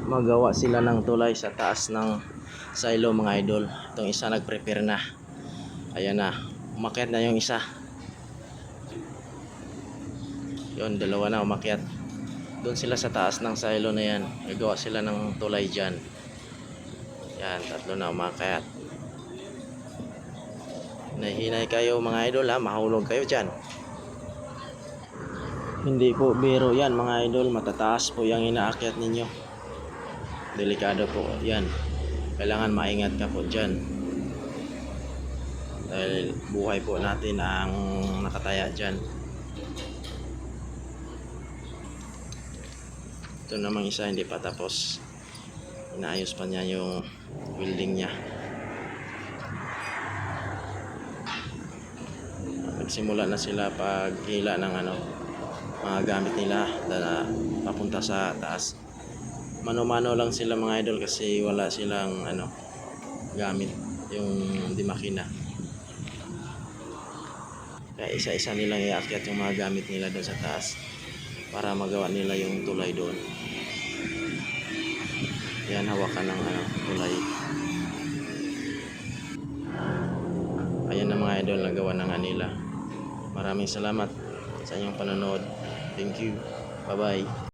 magawa sila ng tulay sa taas ng silo mga idol. Itong isa nag-prepare na. Ayan na, umakyat na yung isa. Yun, dalawa na umakyat. Doon sila sa taas ng silo na yan. Gagawa sila ng tulay dyan. Yan, tatlo na umakyat. Nahinay kayo mga idol ha, mahulog kayo dyan. Hindi po biro yan mga idol, matataas po yung inaakyat ninyo. Delikado po yan. Kailangan maingat ka po dyan. Dahil buhay po natin ang nakataya dyan. Ito namang isa hindi pa tapos. Inaayos pa niya yung building niya. Nagsimula na sila paghila ng mga gamit nila na papunta sa taas. Mano-mano lang sila mga idol kasi wala silang gamit yung di makina. Kaya isa-isa nilang iakyat yung mga gamit nila doon sa taas para magawa nila yung tulay doon. Yan, hawakan ng tulay. Ayan na mga idol, nagawa na nga nila. Maraming salamat sa inyong panonood. Thank you. Bye-bye.